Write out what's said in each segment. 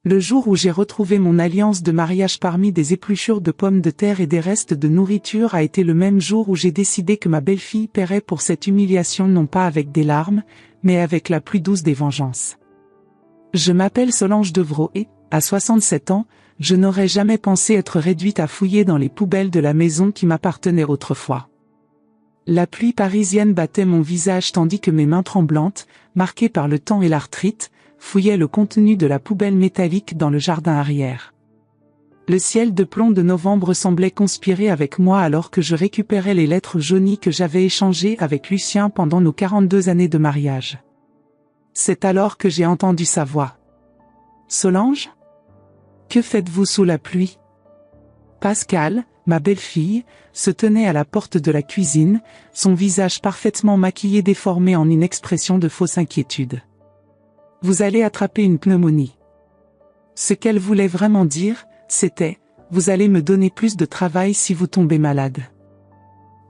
Le jour où j'ai retrouvé mon alliance de mariage parmi des épluchures de pommes de terre et des restes de nourriture a été le même jour où j'ai décidé que ma belle-fille paierait pour cette humiliation non pas avec des larmes, mais avec la plus douce des vengeances. Je m'appelle Solange Devreau et, à 67 ans, je n'aurais jamais pensé être réduite à fouiller dans les poubelles de la maison qui m'appartenait autrefois. La pluie parisienne battait mon visage tandis que mes mains tremblantes, marquées par le temps et l'arthrite, fouillaient le contenu de la poubelle métallique dans le jardin arrière. Le ciel de plomb de novembre semblait conspirer avec moi alors que je récupérais les lettres jaunies que j'avais échangées avec Lucien pendant nos 42 années de mariage. C'est alors que j'ai entendu sa voix. « Solange ? Que faites-vous sous la pluie ?» Pascal, ma belle-fille, se tenait à la porte de la cuisine, son visage parfaitement maquillé déformé en une expression de fausse inquiétude. « Vous allez attraper une pneumonie. » Ce qu'elle voulait vraiment dire, c'était « Vous allez me donner plus de travail si vous tombez malade. »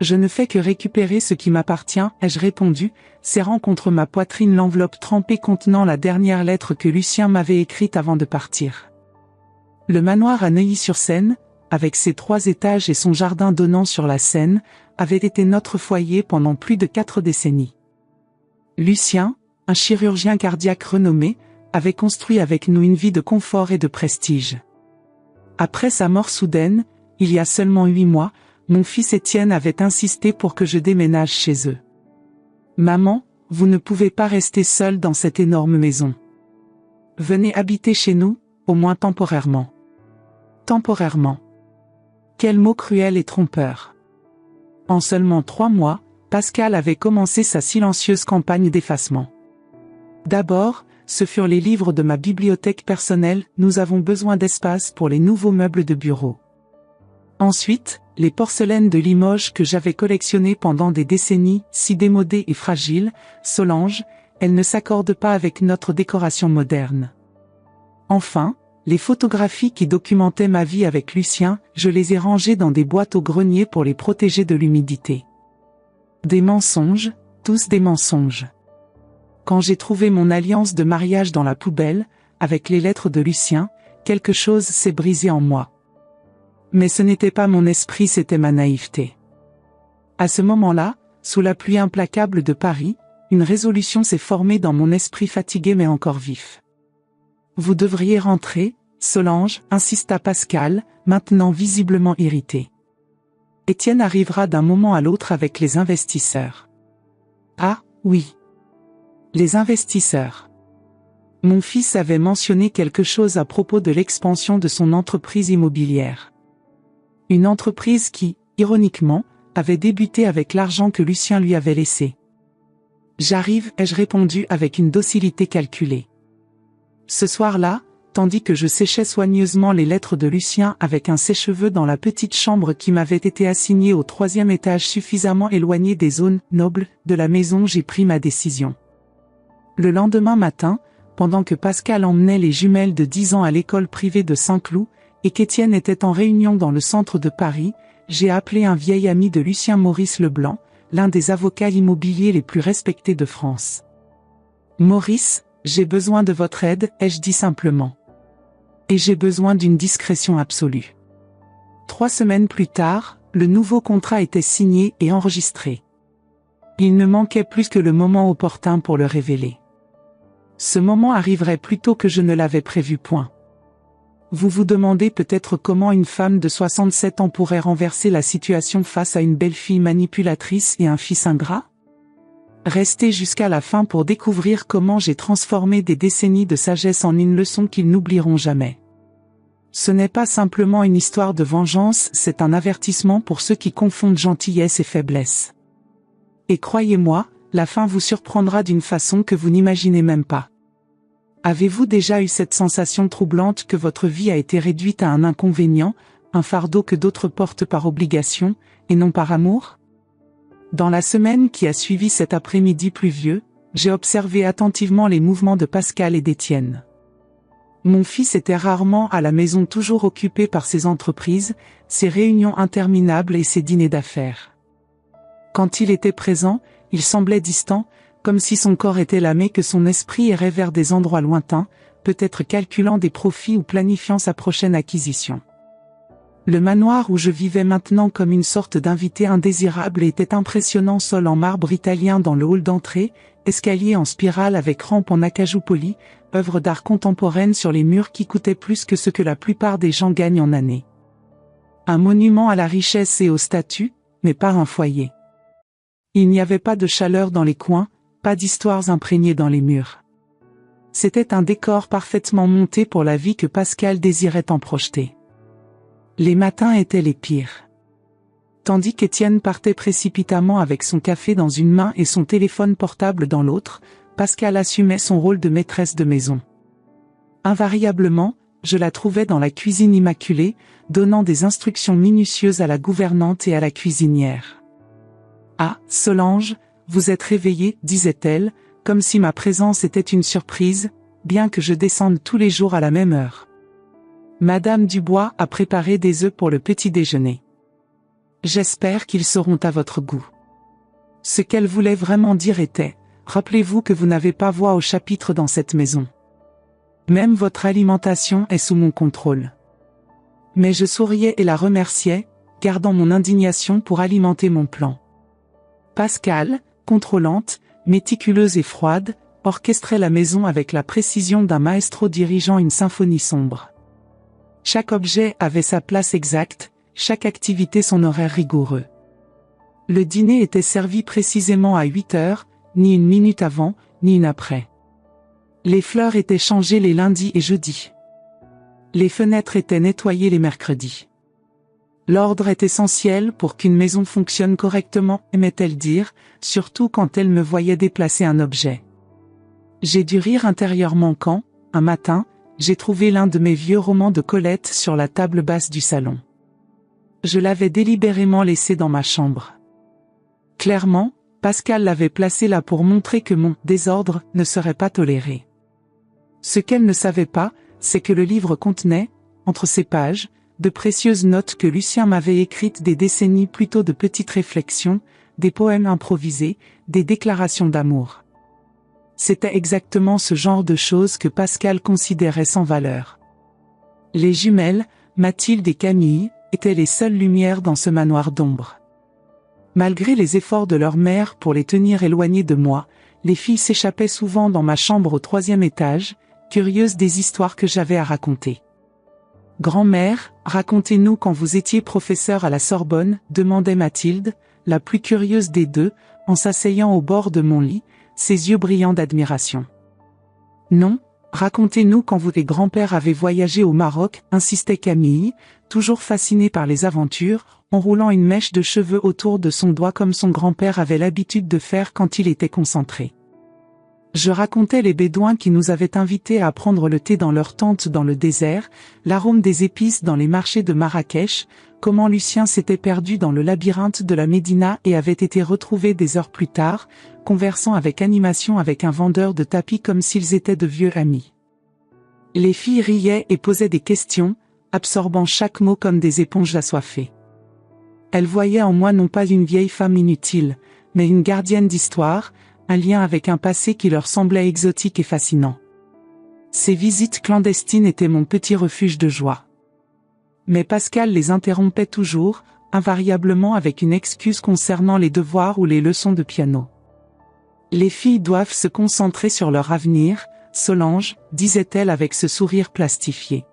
Je ne fais que récupérer ce qui m'appartient, ai-je répondu, serrant contre ma poitrine l'enveloppe trempée contenant la dernière lettre que Lucien m'avait écrite avant de partir. Le manoir à Neuilly-sur-Seine, avec ses 3 étages et son jardin donnant sur la Seine, avait été notre foyer pendant plus de 4 décennies. Lucien, un chirurgien cardiaque renommé, avait construit avec nous une vie de confort et de prestige. Après sa mort soudaine, il y a seulement 8 mois, mon fils Étienne avait insisté pour que je déménage chez eux. « Maman, vous ne pouvez pas rester seule dans cette énorme maison. Venez habiter chez nous, au moins temporairement. » Temporairement. Quel mot cruel et trompeur. En seulement 3 mois, Pascal avait commencé sa silencieuse campagne d'effacement. D'abord, ce furent les livres de ma bibliothèque personnelle, nous avons besoin d'espace pour les nouveaux meubles de bureau. Ensuite, les porcelaines de Limoges que j'avais collectionnées pendant des décennies, si démodées et fragiles, Solange, elles ne s'accordent pas avec notre décoration moderne. Enfin, les photographies qui documentaient ma vie avec Lucien, je les ai rangées dans des boîtes au grenier pour les protéger de l'humidité. Des mensonges, tous des mensonges. Quand j'ai trouvé mon alliance de mariage dans la poubelle, avec les lettres de Lucien, quelque chose s'est brisé en moi. Mais ce n'était pas mon esprit, c'était ma naïveté. À ce moment-là, sous la pluie implacable de Paris, une résolution s'est formée dans mon esprit fatigué mais encore vif. « Vous devriez rentrer, Solange » insista Pascal, maintenant visiblement irrité. « Étienne arrivera d'un moment à l'autre avec les investisseurs. »« Ah, oui. Les investisseurs. » Mon fils avait mentionné quelque chose à propos de l'expansion de son entreprise immobilière. Une entreprise qui, ironiquement, avait débuté avec l'argent que Lucien lui avait laissé. « J'arrive » ai-je répondu avec une docilité calculée. Ce soir-là, tandis que je séchais soigneusement les lettres de Lucien avec un sèche-cheveux dans la petite chambre qui m'avait été assignée au 3e étage suffisamment éloignée des zones nobles de la maison, j'ai pris ma décision. Le lendemain matin, pendant que Pascal emmenait les jumelles de 10 ans à l'école privée de Saint-Cloud, et qu'Étienne était en réunion dans le centre de Paris, j'ai appelé un vieil ami de Lucien, Maurice Leblanc, l'un des avocats immobiliers les plus respectés de France. « Maurice, j'ai besoin de votre aide » ai-je dit simplement. « Et j'ai besoin d'une discrétion absolue. » 3 semaines plus tard, le nouveau contrat était signé et enregistré. Il ne manquait plus que le moment opportun pour le révéler. Ce moment arriverait plus tôt que je ne l'avais prévu point. Vous vous demandez peut-être comment une femme de 67 ans pourrait renverser la situation face à une belle-fille manipulatrice et un fils ingrat ? Restez jusqu'à la fin pour découvrir comment j'ai transformé des décennies de sagesse en une leçon qu'ils n'oublieront jamais. Ce n'est pas simplement une histoire de vengeance, c'est un avertissement pour ceux qui confondent gentillesse et faiblesse. Et croyez-moi, la fin vous surprendra d'une façon que vous n'imaginez même pas. Avez-vous déjà eu cette sensation troublante que votre vie a été réduite à un inconvénient, un fardeau que d'autres portent par obligation, et non par amour ? Dans la semaine qui a suivi cet après-midi pluvieux, j'ai observé attentivement les mouvements de Pascal et d'Étienne. Mon fils était rarement à la maison, toujours occupé par ses entreprises, ses réunions interminables et ses dîners d'affaires. Quand il était présent, il semblait distant, comme si son corps était là mais que son esprit errait vers des endroits lointains, peut-être calculant des profits ou planifiant sa prochaine acquisition. Le manoir où je vivais maintenant comme une sorte d'invité indésirable était impressionnant, sol en marbre italien dans le hall d'entrée, escalier en spirale avec rampe en acajou poli, œuvre d'art contemporaine sur les murs qui coûtaient plus que ce que la plupart des gens gagnent en année. Un monument à la richesse et au statut, mais pas un foyer. Il n'y avait pas de chaleur dans les coins, pas d'histoires imprégnées dans les murs. C'était un décor parfaitement monté pour la vie que Pascal désirait en projeter. Les matins étaient les pires. Tandis qu'Étienne partait précipitamment avec son café dans une main et son téléphone portable dans l'autre, Pascal assumait son rôle de maîtresse de maison. Invariablement, je la trouvais dans la cuisine immaculée, donnant des instructions minutieuses à la gouvernante et à la cuisinière. « Ah, Solange, vous êtes réveillée, disait-elle, comme si ma présence était une surprise, bien que je descende tous les jours à la même heure. Madame Dubois a préparé des œufs pour le petit déjeuner. J'espère qu'ils seront à votre goût. » Ce qu'elle voulait vraiment dire était, rappelez-vous que vous n'avez pas voix au chapitre dans cette maison. Même votre alimentation est sous mon contrôle. Mais je souriais et la remerciais, gardant mon indignation pour alimenter mon plan. Pascal, contrôlante, méticuleuse et froide, orchestrait la maison avec la précision d'un maestro dirigeant une symphonie sombre. Chaque objet avait sa place exacte, chaque activité son horaire rigoureux. Le dîner était servi précisément à 8 heures, ni une minute avant, ni une après. Les fleurs étaient changées les lundis et jeudis. Les fenêtres étaient nettoyées les mercredis. L'ordre est essentiel pour qu'une maison fonctionne correctement, aimait-elle dire, surtout quand elle me voyait déplacer un objet. J'ai dû rire intérieurement quand, un matin, j'ai trouvé l'un de mes vieux romans de Colette sur la table basse du salon. Je l'avais délibérément laissé dans ma chambre. Clairement, Pascal l'avait placé là pour montrer que mon désordre ne serait pas toléré. Ce qu'elle ne savait pas, c'est que le livre contenait, entre ses pages, de précieuses notes que Lucien m'avait écrites des décennies plus tôt, de petites réflexions, des poèmes improvisés, des déclarations d'amour. C'était exactement ce genre de choses que Pascal considérait sans valeur. Les jumelles, Mathilde et Camille, étaient les seules lumières dans ce manoir d'ombre. Malgré les efforts de leur mère pour les tenir éloignées de moi, les filles s'échappaient souvent dans ma chambre au 3e étage, curieuses des histoires que j'avais à raconter. « Grand-mère, racontez-nous quand vous étiez professeur à la Sorbonne » demandait Mathilde, la plus curieuse des deux, en s'asseyant au bord de mon lit, ses yeux brillants d'admiration. « Non, racontez-nous quand vous et grand-père avez voyagé au Maroc » insistait Camille, toujours fascinée par les aventures, enroulant une mèche de cheveux autour de son doigt comme son grand-père avait l'habitude de faire quand il était concentré. Je racontais les Bédouins qui nous avaient invités à prendre le thé dans leur tente dans le désert, l'arôme des épices dans les marchés de Marrakech, comment Lucien s'était perdu dans le labyrinthe de la Médina et avait été retrouvé des heures plus tard, conversant avec animation avec un vendeur de tapis comme s'ils étaient de vieux amis. Les filles riaient et posaient des questions, absorbant chaque mot comme des éponges assoiffées. Elles voyaient en moi non pas une vieille femme inutile, mais une gardienne d'histoire, un lien avec un passé qui leur semblait exotique et fascinant. Ces visites clandestines étaient mon petit refuge de joie. Mais Pascal les interrompait toujours, invariablement avec une excuse concernant les devoirs ou les leçons de piano. Les filles doivent se concentrer sur leur avenir, Solange, disait-elle avec ce sourire plastifié.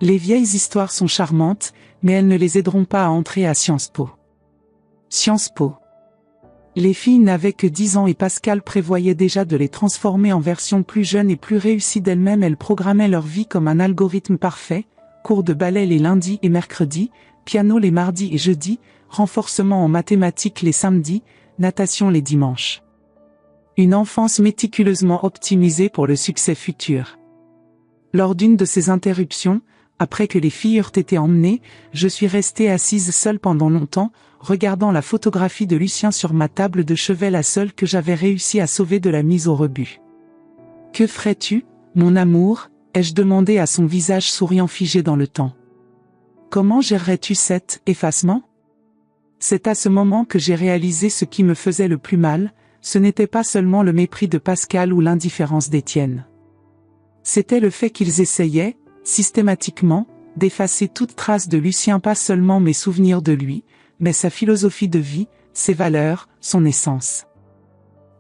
Les vieilles histoires sont charmantes, mais elles ne les aideront pas à entrer à Sciences Po. Sciences Po. Les filles n'avaient que 10 ans et Pascal prévoyait déjà de les transformer en versions plus jeunes et plus réussies d'elles-mêmes. Elles programmaient leur vie comme un algorithme parfait, cours de ballet les lundis et mercredis, piano les mardis et jeudis, renforcement en mathématiques les samedis, natation les dimanches. Une enfance méticuleusement optimisée pour le succès futur. Lors d'une de ces interruptions, après que les filles eurent été emmenées, je suis restée assise seule pendant longtemps, regardant la photographie de Lucien sur ma table de chevet, la seule que j'avais réussi à sauver de la mise au rebut. « Que ferais-tu, mon amour ?» ai-je demandé à son visage souriant figé dans le temps. « Comment gérerais-tu cet effacement ?» C'est à ce moment que j'ai réalisé ce qui me faisait le plus mal, ce n'était pas seulement le mépris de Pascal ou l'indifférence d'Étienne. C'était le fait qu'ils essayaient, systématiquement, d'effacer toute trace de Lucien, pas seulement mes souvenirs de lui, mais sa philosophie de vie, ses valeurs, son essence.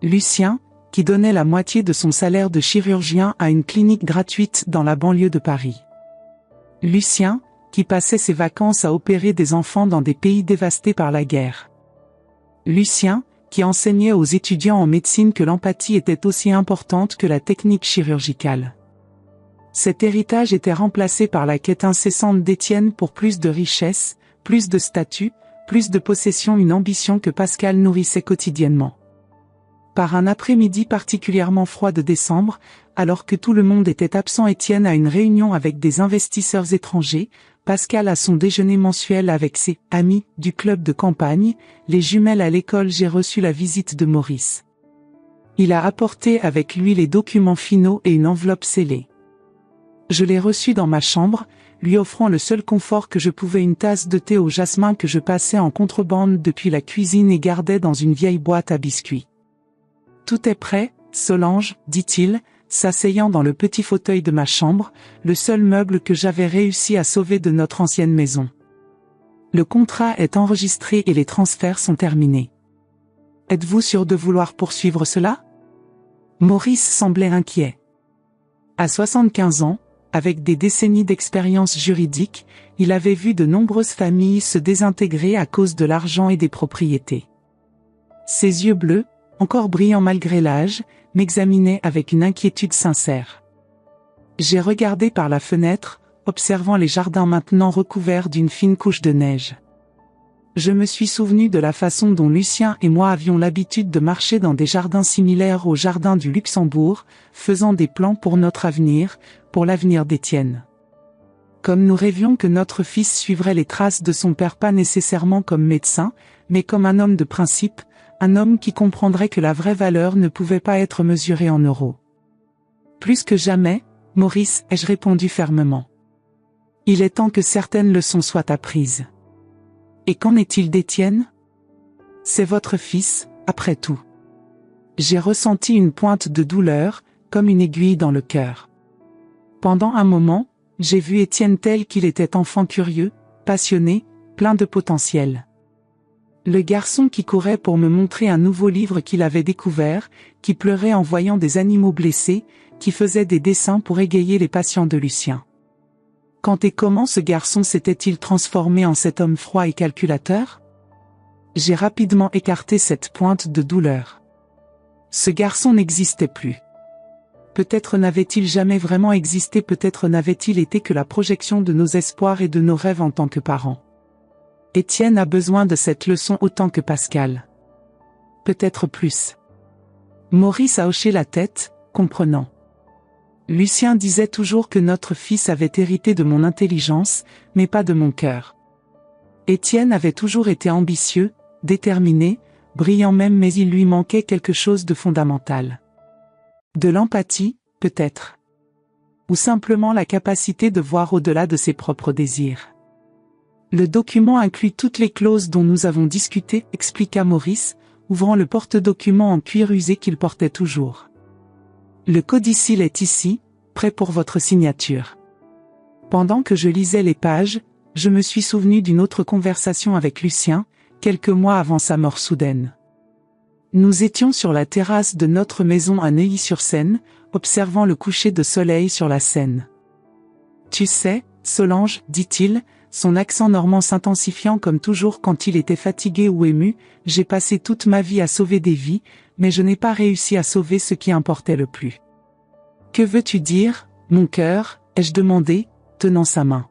Lucien, qui donnait la moitié de son salaire de chirurgien à une clinique gratuite dans la banlieue de Paris. Lucien, qui passait ses vacances à opérer des enfants dans des pays dévastés par la guerre. Lucien, qui enseignait aux étudiants en médecine que l'empathie était aussi importante que la technique chirurgicale. Cet héritage était remplacé par la quête incessante d'Étienne pour plus de richesse, plus de statut, plus de possession, une ambition que Pascal nourrissait quotidiennement. Par un après-midi particulièrement froid de décembre, alors que tout le monde était absent, Étienne a une réunion avec des investisseurs étrangers, Pascal a son déjeuner mensuel avec ses amis du club de campagne, les jumelles à l'école. J'ai reçu la visite de Maurice. Il a apporté avec lui les documents finaux et une enveloppe scellée. Je l'ai reçu dans ma chambre, lui offrant le seul confort que je pouvais, une tasse de thé au jasmin que je passais en contrebande depuis la cuisine et gardais dans une vieille boîte à biscuits. Tout est prêt, Solange, dit-il, s'asseyant dans le petit fauteuil de ma chambre, le seul meuble que j'avais réussi à sauver de notre ancienne maison. Le contrat est enregistré et les transferts sont terminés. Êtes-vous sûr de vouloir poursuivre cela? Maurice semblait inquiet. À 75 ans, avec des décennies d'expérience juridique, il avait vu de nombreuses familles se désintégrer à cause de l'argent et des propriétés. Ses yeux bleus, encore brillants malgré l'âge, m'examinaient avec une inquiétude sincère. J'ai regardé par la fenêtre, observant les jardins maintenant recouverts d'une fine couche de neige. Je me suis souvenu de la façon dont Lucien et moi avions l'habitude de marcher dans des jardins similaires au jardin du Luxembourg, faisant des plans pour notre avenir, pour l'avenir d'Étienne. Comme nous rêvions que notre fils suivrait les traces de son père, pas nécessairement comme médecin, mais comme un homme de principe, un homme qui comprendrait que la vraie valeur ne pouvait pas être mesurée en euros. Plus que jamais, Maurice, ai-je répondu fermement. Il est temps que certaines leçons soient apprises. Et qu'en est-il d'Étienne? C'est votre fils, après tout. J'ai ressenti une pointe de douleur, comme une aiguille dans le cœur. Pendant un moment, j'ai vu Étienne tel qu'il était, enfant curieux, passionné, plein de potentiel. Le garçon qui courait pour me montrer un nouveau livre qu'il avait découvert, qui pleurait en voyant des animaux blessés, qui faisait des dessins pour égayer les patients de Lucien. Quand et comment ce garçon s'était-il transformé en cet homme froid et calculateur? J'ai rapidement écarté cette pointe de douleur. Ce garçon n'existait plus. Peut-être n'avait-il jamais vraiment existé, peut-être n'avait-il été que la projection de nos espoirs et de nos rêves en tant que parents. Étienne a besoin de cette leçon autant que Pascal. Peut-être plus. Maurice a hoché la tête, comprenant. Lucien disait toujours que notre fils avait hérité de mon intelligence, mais pas de mon cœur. Étienne avait toujours été ambitieux, déterminé, brillant même, mais il lui manquait quelque chose de fondamental. De l'empathie, peut-être. Ou simplement la capacité de voir au-delà de ses propres désirs. Le document inclut toutes les clauses dont nous avons discuté, expliqua Maurice, ouvrant le porte-document en cuir usé qu'il portait toujours. Le codicile est ici, prêt pour votre signature. Pendant que je lisais les pages, je me suis souvenu d'une autre conversation avec Lucien, quelques mois avant sa mort soudaine. Nous étions sur la terrasse de notre maison à Neuilly-sur-Seine, observant le coucher de soleil sur la Seine. « Tu sais, Solange, dit-il, son accent normand s'intensifiant comme toujours quand il était fatigué ou ému, j'ai passé toute ma vie à sauver des vies, mais je n'ai pas réussi à sauver ce qui importait le plus. Que veux-tu dire, mon cœur, ai-je demandé, tenant sa main.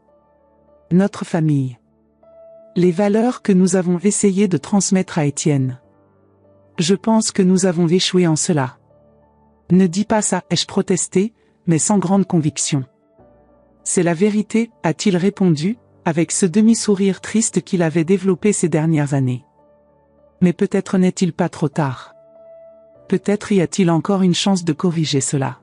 Notre famille. Les valeurs que nous avons essayé de transmettre à Étienne. Je pense que nous avons échoué en cela. Ne dis pas ça, ai-je protesté, mais sans grande conviction. C'est la vérité, a-t-il répondu, avec ce demi-sourire triste qu'il avait développé ces dernières années. Mais peut-être n'est-il pas trop tard. Peut-être y a-t-il encore une chance de corriger cela.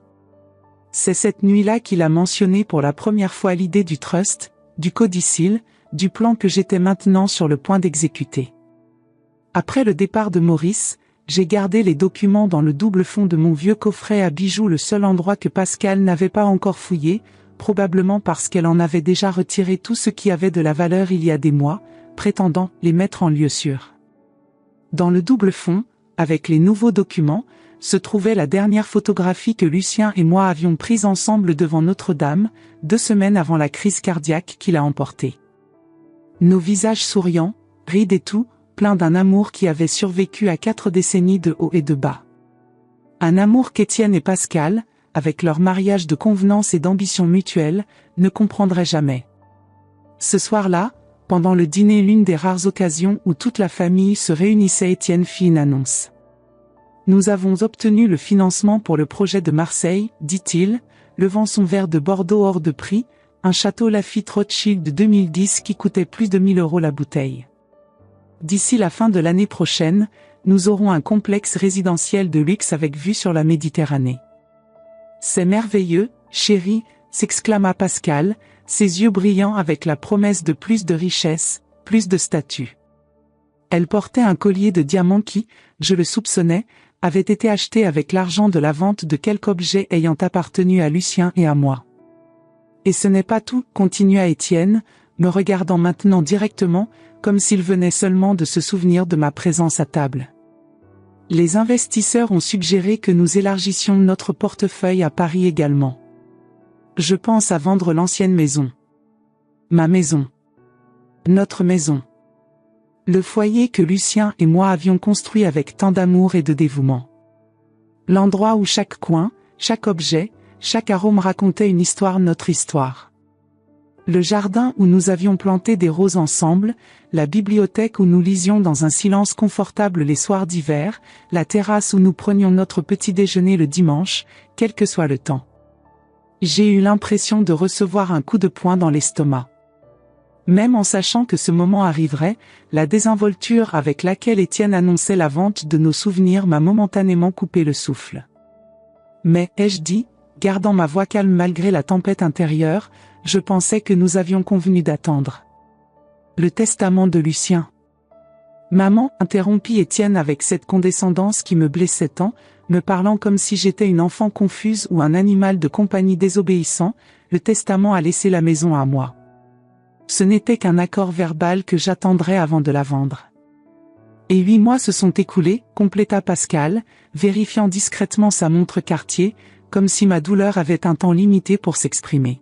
C'est cette nuit-là qu'il a mentionné pour la première fois l'idée du trust, du codicile, du plan que j'étais maintenant sur le point d'exécuter. Après le départ de Maurice, j'ai gardé les documents dans le double fond de mon vieux coffret à bijoux, le seul endroit que Pascal n'avait pas encore fouillé, probablement parce qu'elle en avait déjà retiré tout ce qui avait de la valeur il y a des mois, prétendant les mettre en lieu sûr. Dans le double fond, avec les nouveaux documents, se trouvait la dernière photographie que Lucien et moi avions prise ensemble devant Notre-Dame, 2 semaines avant la crise cardiaque qui l'a emporté. Nos visages souriants, rides et tout, pleins d'un amour qui avait survécu à 4 décennies de haut et de bas. Un amour qu'Étienne et Pascal, avec leur mariage de convenance et d'ambition mutuelle, ne comprendraient jamais. Ce soir-là, pendant le dîner, l'une des rares occasions où toute la famille se réunissait, Étienne fit une annonce. « Nous avons obtenu le financement pour le projet de Marseille, dit-il, levant son verre de Bordeaux hors de prix, un château Lafite Rothschild de 2010 qui coûtait plus de 1 000 € la bouteille. D'ici la fin de l'année prochaine, nous aurons un complexe résidentiel de luxe avec vue sur la Méditerranée. » « C'est merveilleux, chérie !» s'exclama Pascal, ses yeux brillants avec la promesse de plus de richesse, plus de statut. Elle portait un collier de diamants qui, je le soupçonnais, avait été acheté avec l'argent de la vente de quelque objet ayant appartenu à Lucien et à moi. « Et ce n'est pas tout, » continua Étienne, me regardant maintenant directement, comme s'il venait seulement de se souvenir de ma présence à table. Les investisseurs ont suggéré que nous élargissions notre portefeuille à Paris également. Je pense à vendre l'ancienne maison. Ma maison. Notre maison. Le foyer que Lucien et moi avions construit avec tant d'amour et de dévouement. L'endroit où chaque coin, chaque objet, chaque arôme racontait une histoire, notre histoire. Le jardin où nous avions planté des roses ensemble, la bibliothèque où nous lisions dans un silence confortable les soirs d'hiver, la terrasse où nous prenions notre petit déjeuner le dimanche, quel que soit le temps. J'ai eu l'impression de recevoir un coup de poing dans l'estomac. Même en sachant que ce moment arriverait, la désinvolture avec laquelle Étienne annonçait la vente de nos souvenirs m'a momentanément coupé le souffle. Mais, ai-je dit, gardant ma voix calme malgré la tempête intérieure, je pensais que nous avions convenu d'attendre. Le testament de Lucien. Maman, interrompit Étienne avec cette condescendance qui me blessait tant, me parlant comme si j'étais une enfant confuse ou un animal de compagnie désobéissant, le testament a laissé la maison à moi. Ce n'était qu'un accord verbal que j'attendrais avant de la vendre. Et 8 mois se sont écoulés, compléta Pascal, vérifiant discrètement sa montre Cartier, comme si ma douleur avait un temps limité pour s'exprimer.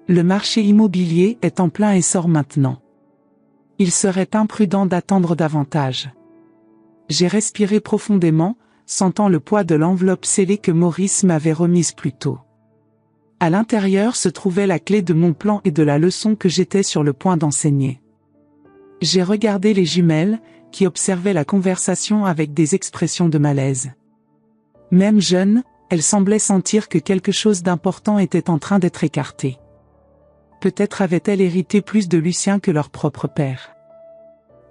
Le marché immobilier est en plein essor maintenant. Il serait imprudent d'attendre davantage. J'ai respiré profondément, sentant le poids de l'enveloppe scellée que Maurice m'avait remise plus tôt. À l'intérieur se trouvait la clé de mon plan et de la leçon que j'étais sur le point d'enseigner. J'ai regardé les jumelles, qui observaient la conversation avec des expressions de malaise. Même jeune, elles semblaient sentir que quelque chose d'important était en train d'être écarté. Peut-être avait-elle hérité plus de Lucien que leur propre père.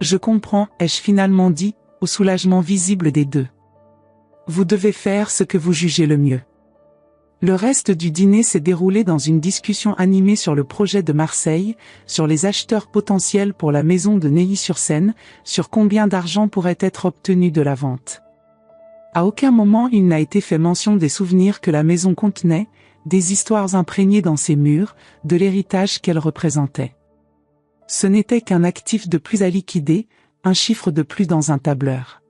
Je comprends, ai-je finalement dit, au soulagement visible des deux. Vous devez faire ce que vous jugez le mieux. Le reste du dîner s'est déroulé dans une discussion animée sur le projet de Marseille, sur les acheteurs potentiels pour la maison de Neuilly-sur-Seine, sur combien d'argent pourrait être obtenu de la vente. À aucun moment il n'a été fait mention des souvenirs que la maison contenait, des histoires imprégnées dans ses murs, de l'héritage qu'elle représentait. Ce n'était qu'un actif de plus à liquider, un chiffre de plus dans un tableur.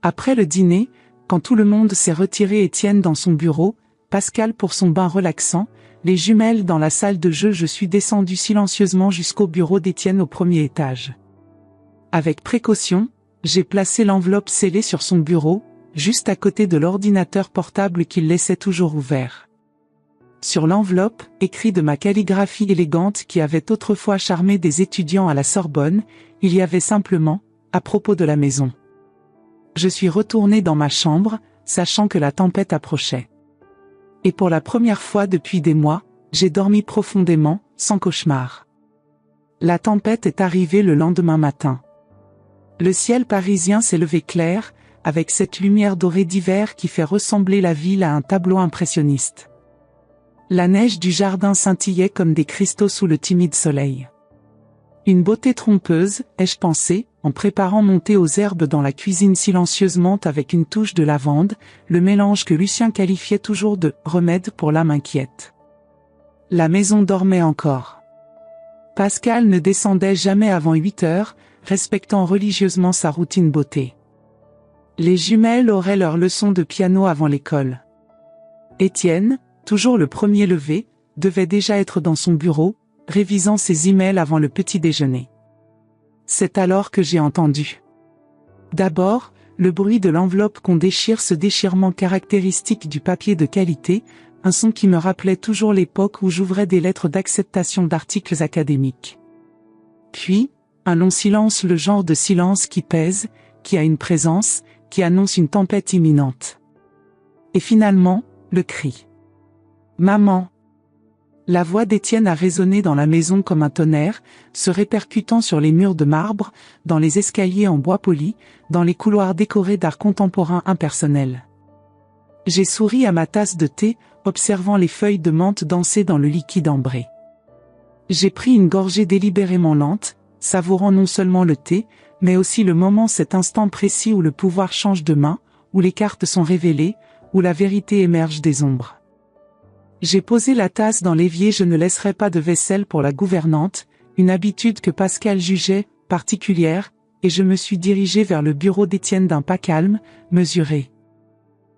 Après le dîner, quand tout le monde s'est retiré, Étienne dans son bureau, Pascal pour son bain relaxant, les jumelles dans la salle de jeu, je suis descendu silencieusement jusqu'au bureau d'Étienne au 1er étage. Avec précaution, j'ai placé l'enveloppe scellée sur son bureau, juste à côté de l'ordinateur portable qu'il laissait toujours ouvert. Sur l'enveloppe, écrit de ma calligraphie élégante qui avait autrefois charmé des étudiants à la Sorbonne, il y avait simplement, à propos de la maison. Je suis retourné dans ma chambre, sachant que la tempête approchait. Et pour la première fois depuis des mois, j'ai dormi profondément, sans cauchemar. La tempête est arrivée le lendemain matin. Le ciel parisien s'est levé clair, avec cette lumière dorée d'hiver qui fait ressembler la ville à un tableau impressionniste. La neige du jardin scintillait comme des cristaux sous le timide soleil. Une beauté trompeuse, ai-je pensé, en préparant mon thé aux herbes dans la cuisine silencieusement avec une touche de lavande, le mélange que Lucien qualifiait toujours de « remède pour l'âme inquiète ». La maison dormait encore. Pascal ne descendait jamais avant 8 heures, respectant religieusement sa routine beauté. Les jumelles auraient leur leçon de piano avant l'école. Étienne, toujours le premier levé, devait déjà être dans son bureau, révisant ses emails avant le petit déjeuner. C'est alors que j'ai entendu. D'abord, le bruit de l'enveloppe qu'on déchire, ce déchirement caractéristique du papier de qualité, un son qui me rappelait toujours l'époque où j'ouvrais des lettres d'acceptation d'articles académiques. Puis, un long silence, le genre de silence qui pèse, qui a une présence, qui annonce une tempête imminente. Et finalement, le cri. « Maman !» La voix d'Étienne a résonné dans la maison comme un tonnerre, se répercutant sur les murs de marbre, dans les escaliers en bois poli, dans les couloirs décorés d'art contemporain impersonnel. J'ai souri à ma tasse de thé, observant les feuilles de menthe danser dans le liquide ambré. J'ai pris une gorgée délibérément lente, savourant non seulement le thé, mais aussi le moment, cet instant précis où le pouvoir change de main, où les cartes sont révélées, où la vérité émerge des ombres. J'ai posé la tasse dans l'évier. Je ne laisserai pas de vaisselle pour la gouvernante, une habitude que Pascal jugeait particulière, et je me suis dirigé vers le bureau d'Étienne d'un pas calme, mesuré.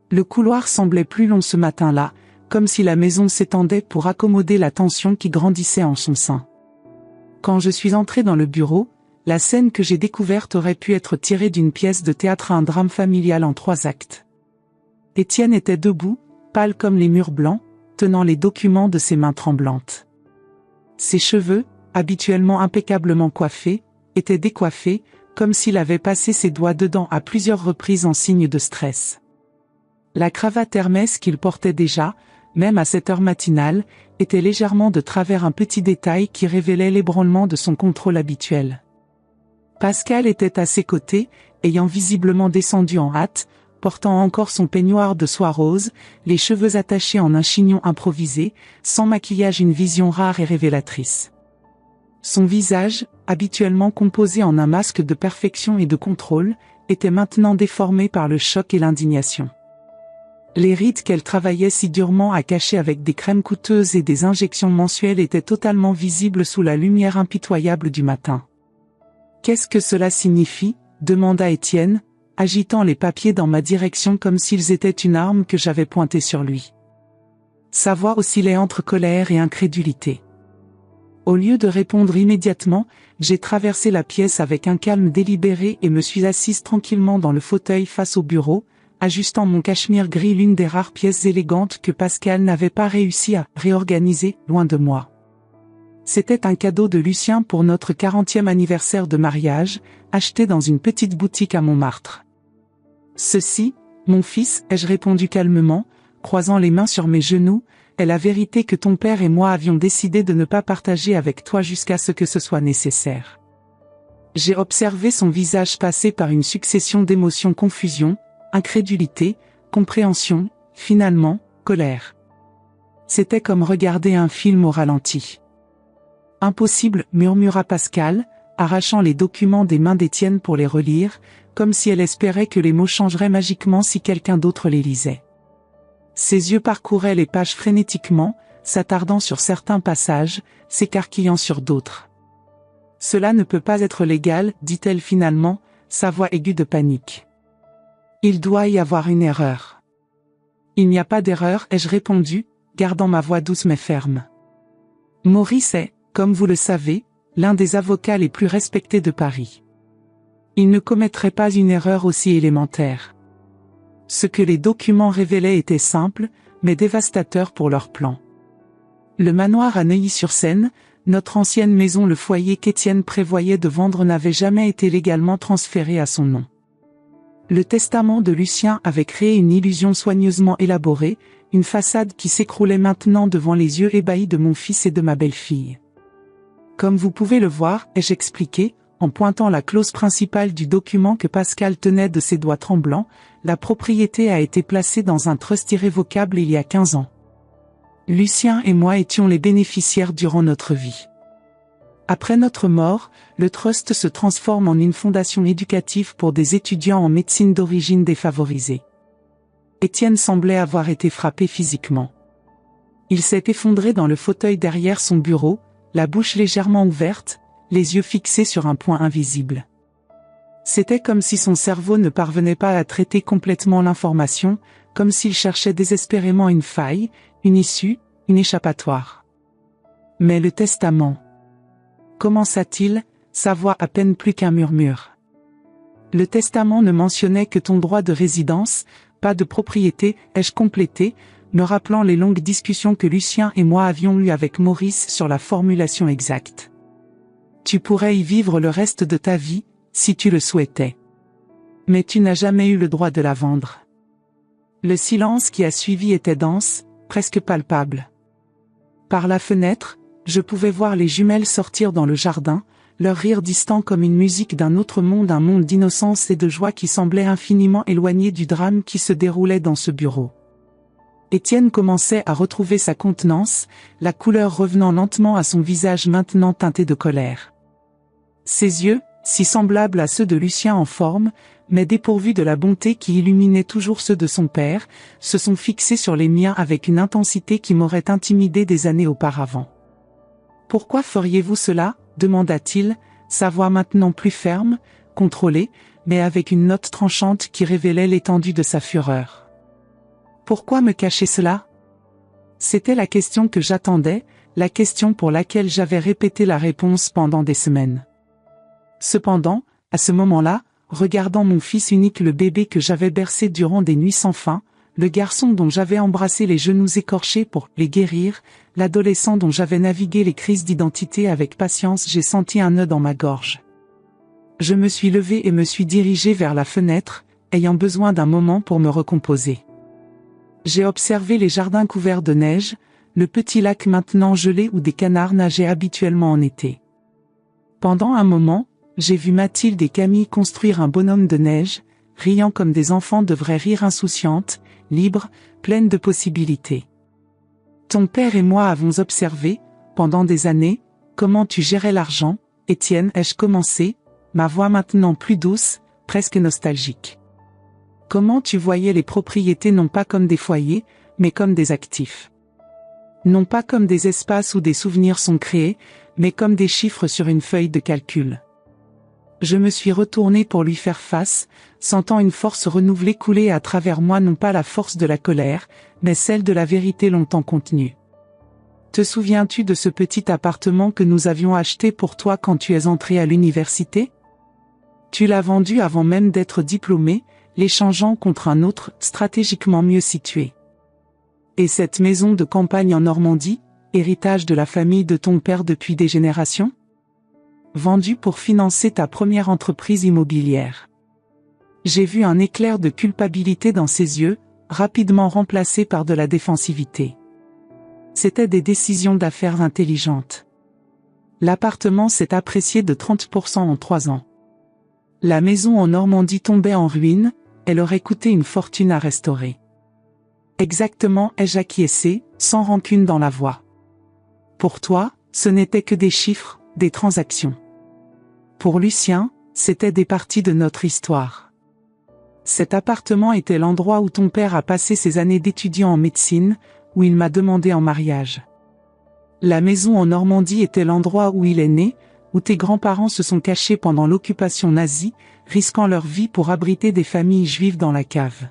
Le couloir semblait plus long ce matin-là, comme si la maison s'étendait pour accommoder la tension qui grandissait en son sein. Quand je suis entré dans le bureau, la scène que j'ai découverte aurait pu être tirée d'une pièce de théâtre, un drame familial en 3 actes. Étienne était debout, pâle comme les murs blancs, tenant les documents de ses mains tremblantes. Ses cheveux, habituellement impeccablement coiffés, étaient décoiffés, comme s'il avait passé ses doigts dedans à plusieurs reprises en signe de stress. La cravate Hermès qu'il portait déjà, même à cette heure matinale, était légèrement de travers, un petit détail qui révélait l'ébranlement de son contrôle habituel. Pascal était à ses côtés, ayant visiblement descendu en hâte, portant encore son peignoir de soie rose, les cheveux attachés en un chignon improvisé, sans maquillage, une vision rare et révélatrice. Son visage, habituellement composé en un masque de perfection et de contrôle, était maintenant déformé par le choc et l'indignation. Les rides qu'elle travaillait si durement à cacher avec des crèmes coûteuses et des injections mensuelles étaient totalement visibles sous la lumière impitoyable du matin. « Qu'est-ce que cela signifie ?» demanda Étienne, agitant les papiers dans ma direction comme s'ils étaient une arme que j'avais pointée sur lui. Sa voix oscillait entre colère et incrédulité. Au lieu de répondre immédiatement, j'ai traversé la pièce avec un calme délibéré et me suis assise tranquillement dans le fauteuil face au bureau, ajustant mon cachemire gris, l'une des rares pièces élégantes que Pascal n'avait pas réussi à réorganiser, loin de moi. C'était un cadeau de Lucien pour notre 40e anniversaire de mariage, acheté dans une petite boutique à Montmartre. « Ceci, mon fils, ai-je répondu calmement, croisant les mains sur mes genoux, est la vérité que ton père et moi avions décidé de ne pas partager avec toi jusqu'à ce que ce soit nécessaire. » J'ai observé son visage passer par une succession d'émotions: confusion, incrédulité, compréhension, finalement, colère. C'était comme regarder un film au ralenti. « Impossible », murmura Pascal, arrachant les documents des mains d'Étienne pour les relire, comme si elle espérait que les mots changeraient magiquement si quelqu'un d'autre les lisait. Ses yeux parcouraient les pages frénétiquement, s'attardant sur certains passages, s'écarquillant sur d'autres. « Cela ne peut pas être légal, dit-elle finalement, sa voix aiguë de panique. « Il doit y avoir une erreur. »« Il n'y a pas d'erreur, ai-je répondu, gardant ma voix douce mais ferme. Maurice est, comme vous le savez, l'un des avocats les plus respectés de Paris. Il ne commettrait pas une erreur aussi élémentaire. Ce que les documents révélaient était simple, mais dévastateur pour leur plan. Le manoir à Neuilly-sur-Seine, notre ancienne maison, le foyer qu'Étienne prévoyait de vendre, n'avait jamais été légalement transféré à son nom. Le testament de Lucien avait créé une illusion soigneusement élaborée, une façade qui s'écroulait maintenant devant les yeux ébahis de mon fils et de ma belle-fille. Comme vous pouvez le voir, ai-je expliqué, en pointant la clause principale du document que Pascal tenait de ses doigts tremblants, la propriété a été placée dans un trust irrévocable il y a 15 ans. Lucien et moi étions les bénéficiaires durant notre vie. Après notre mort, le trust se transforme en une fondation éducative pour des étudiants en médecine d'origine défavorisée. Étienne semblait avoir été frappé physiquement. Il s'est effondré dans le fauteuil derrière son bureau, la bouche légèrement ouverte, les yeux fixés sur un point invisible. C'était comme si son cerveau ne parvenait pas à traiter complètement l'information, comme s'il cherchait désespérément une faille, une issue, une échappatoire. Mais le testament... Commença-t-il, sa voix à peine plus qu'un murmure. Le testament ne mentionnait que ton droit de résidence, pas de propriété, ai-je complété, me rappelant les longues discussions que Lucien et moi avions eues avec Maurice sur la formulation exacte. Tu pourrais y vivre le reste de ta vie, si tu le souhaitais. Mais tu n'as jamais eu le droit de la vendre. Le silence qui a suivi était dense, presque palpable. Par la fenêtre, je pouvais voir les jumelles sortir dans le jardin, leur rire distant comme une musique d'un autre monde, un monde d'innocence et de joie qui semblait infiniment éloigné du drame qui se déroulait dans ce bureau. Étienne commençait à retrouver sa contenance, la couleur revenant lentement à son visage maintenant teinté de colère. Ses yeux, si semblables à ceux de Lucien en forme, mais dépourvus de la bonté qui illuminait toujours ceux de son père, se sont fixés sur les miens avec une intensité qui m'aurait intimidé des années auparavant. « Pourquoi feriez-vous cela ?» demanda-t-il, sa voix maintenant plus ferme, contrôlée, mais avec une note tranchante qui révélait l'étendue de sa fureur. « Pourquoi me cacher cela ?» C'était la question que j'attendais, la question pour laquelle j'avais répété la réponse pendant des semaines. Cependant, à ce moment-là, regardant mon fils unique, le bébé que j'avais bercé durant des nuits sans fin, le garçon dont j'avais embrassé les genoux écorchés pour les guérir, l'adolescent dont j'avais navigué les crises d'identité avec patience, j'ai senti un nœud dans ma gorge. Je me suis levé et me suis dirigé vers la fenêtre, ayant besoin d'un moment pour me recomposer. J'ai observé les jardins couverts de neige, le petit lac maintenant gelé où des canards nageaient habituellement en été. Pendant un moment, j'ai vu Mathilde et Camille construire un bonhomme de neige, riant comme des enfants devraient rire, insouciantes, libres, pleines de possibilités. Ton père et moi avons observé, pendant des années, comment tu gérais l'argent, Étienne, ai-je commencé, ma voix maintenant plus douce, presque nostalgique. Comment tu voyais les propriétés non pas comme des foyers, mais comme des actifs. Non pas comme des espaces où des souvenirs sont créés, mais comme des chiffres sur une feuille de calcul. Je me suis retourné pour lui faire face, sentant une force renouvelée couler à travers moi, non pas la force de la colère, mais celle de la vérité longtemps contenue. Te souviens-tu de ce petit appartement que nous avions acheté pour toi quand tu es entré à l'université? Tu l'as vendu avant même d'être diplômé, l'échangeant contre un autre, stratégiquement mieux situé. Et cette maison de campagne en Normandie, héritage de la famille de ton père depuis des générations? Vendue pour financer ta première entreprise immobilière. J'ai vu un éclair de culpabilité dans ses yeux, rapidement remplacé par de la défensivité. C'étaient des décisions d'affaires intelligentes. L'appartement s'est apprécié de 30% en 3 ans. La maison en Normandie tombait en ruine, elle aurait coûté une fortune à restaurer. Exactement, ai-je acquiescé, sans rancune dans la voix. Pour toi, ce n'était que des chiffres, des transactions. Pour Lucien, c'était des parties de notre histoire. Cet appartement était l'endroit où ton père a passé ses années d'étudiant en médecine, où il m'a demandé en mariage. La maison en Normandie était l'endroit où il est né, où tes grands-parents se sont cachés pendant l'occupation nazie, risquant leur vie pour abriter des familles juives dans la cave.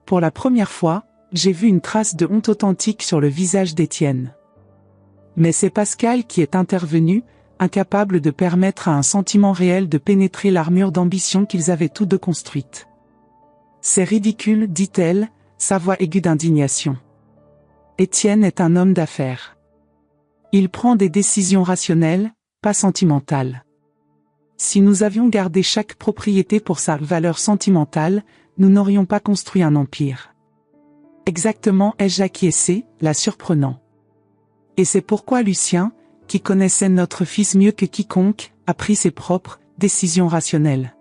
Pour la première fois, j'ai vu une trace de honte authentique sur le visage d'Étienne. Mais c'est Pascal qui est intervenu, incapable de permettre à un sentiment réel de pénétrer l'armure d'ambition qu'ils avaient tous deux construite. C'est ridicule, dit-elle, sa voix aiguë d'indignation. Étienne est un homme d'affaires. Il prend des décisions rationnelles, pas sentimentales. Si nous avions gardé chaque propriété pour sa valeur sentimentale, nous n'aurions pas construit un empire. Exactement, ai-je acquiescé, la surprenant. Et c'est pourquoi Lucien, qui connaissait notre fils mieux que quiconque, a pris ses propres décisions rationnelles.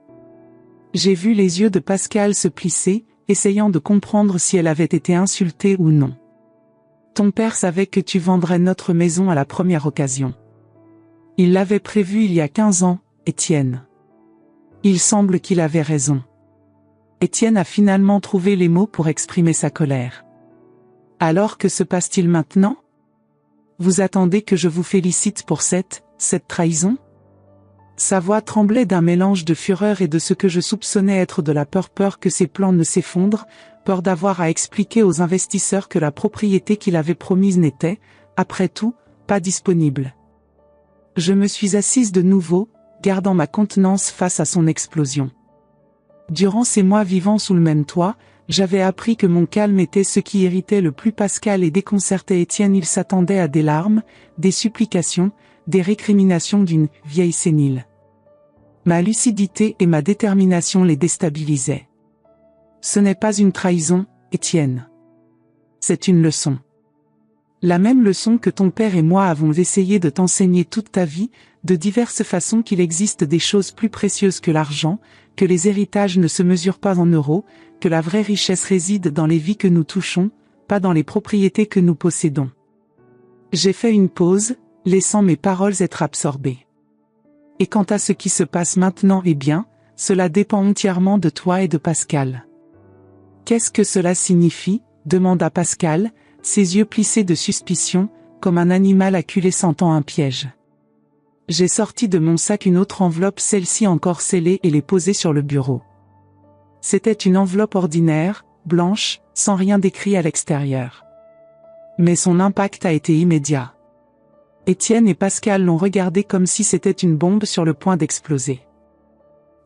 J'ai vu les yeux de Pascal se plisser, essayant de comprendre si elle avait été insultée ou non. Ton père savait que tu vendrais notre maison à la première occasion. Il l'avait prévu il y a 15 ans, Étienne. Il semble qu'il avait raison. Étienne a finalement trouvé les mots pour exprimer sa colère. Alors que se passe-t-il maintenant? Vous attendez que je vous félicite pour cette trahison? Sa voix tremblait d'un mélange de fureur et de ce que je soupçonnais être de la peur que ses plans ne s'effondrent, peur d'avoir à expliquer aux investisseurs que la propriété qu'il avait promise n'était, après tout, pas disponible. Je me suis assise de nouveau, gardant ma contenance face à son explosion. Durant ces mois vivant sous le même toit, j'avais appris que mon calme était ce qui irritait le plus Pascal et déconcertait Étienne. Il s'attendait à des larmes, des supplications, des récriminations d'une vieille sénile. Ma lucidité et ma détermination les déstabilisaient. Ce n'est pas une trahison, Étienne. C'est une leçon. La même leçon que ton père et moi avons essayé de t'enseigner toute ta vie, de diverses façons, qu'il existe des choses plus précieuses que l'argent, que les héritages ne se mesurent pas en euros, que la vraie richesse réside dans les vies que nous touchons, pas dans les propriétés que nous possédons. J'ai fait une pause, laissant mes paroles être absorbées. Et quant à ce qui se passe maintenant, eh bien, cela dépend entièrement de toi et de Pascal. Qu'est-ce que cela signifie? Demanda Pascal, ses yeux plissés de suspicion, comme un animal acculé sentant un piège. J'ai sorti de mon sac une autre enveloppe, celle-ci encore scellée, et l'ai posée sur le bureau. C'était une enveloppe ordinaire, blanche, sans rien d'écrit à l'extérieur. Mais son impact a été immédiat. Étienne et Pascal l'ont regardé comme si c'était une bombe sur le point d'exploser.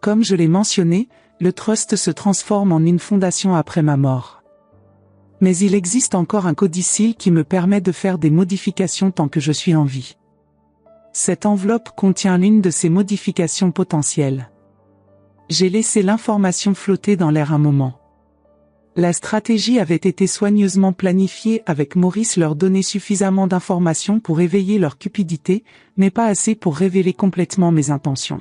Comme je l'ai mentionné, le trust se transforme en une fondation après ma mort. Mais il existe encore un codicille qui me permet de faire des modifications tant que je suis en vie. Cette enveloppe contient l'une de ces modifications potentielles. J'ai laissé l'information flotter dans l'air un moment. La stratégie avait été soigneusement planifiée avec Maurice, leur donner suffisamment d'informations pour éveiller leur cupidité, mais pas assez pour révéler complètement mes intentions.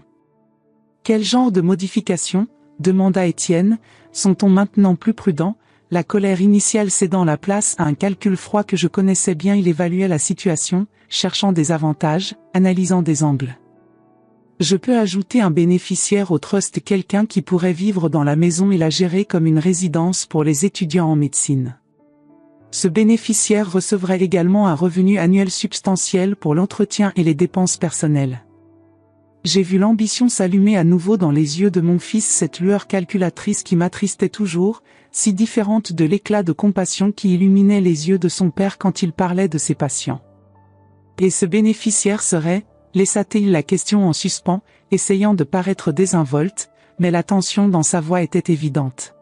Quel genre de modifications? Demanda Étienne. Sont-on maintenant plus prudent? La colère initiale cédant la place à un calcul froid que je connaissais bien. Il évaluait la situation, cherchant des avantages, analysant des angles. Je peux ajouter un bénéficiaire au trust, quelqu'un qui pourrait vivre dans la maison et la gérer comme une résidence pour les étudiants en médecine. Ce bénéficiaire recevrait également un revenu annuel substantiel pour l'entretien et les dépenses personnelles. J'ai vu l'ambition s'allumer à nouveau dans les yeux de mon fils, cette lueur calculatrice qui m'attristait toujours, si différente de l'éclat de compassion qui illuminait les yeux de son père quand il parlait de ses patients. Et ce bénéficiaire serait, laissa-t-il la question en suspens, essayant de paraître désinvolte, mais la tension dans sa voix était évidente.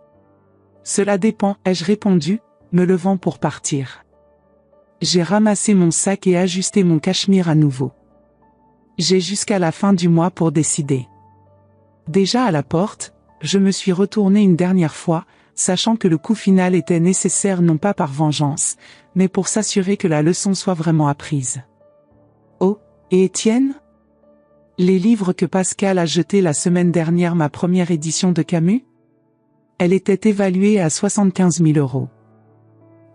Cela dépend, ai-je répondu, me levant pour partir. J'ai ramassé mon sac et ajusté mon cachemire à nouveau. J'ai jusqu'à la fin du mois pour décider. Déjà à la porte, je me suis retourné une dernière fois, sachant que le coup final était nécessaire non pas par vengeance, mais pour s'assurer que la leçon soit vraiment apprise. Oh, et Étienne? Les livres que Pascal a jetés la semaine dernière, ma première édition de Camus? Elle était évaluée à 75 000 €.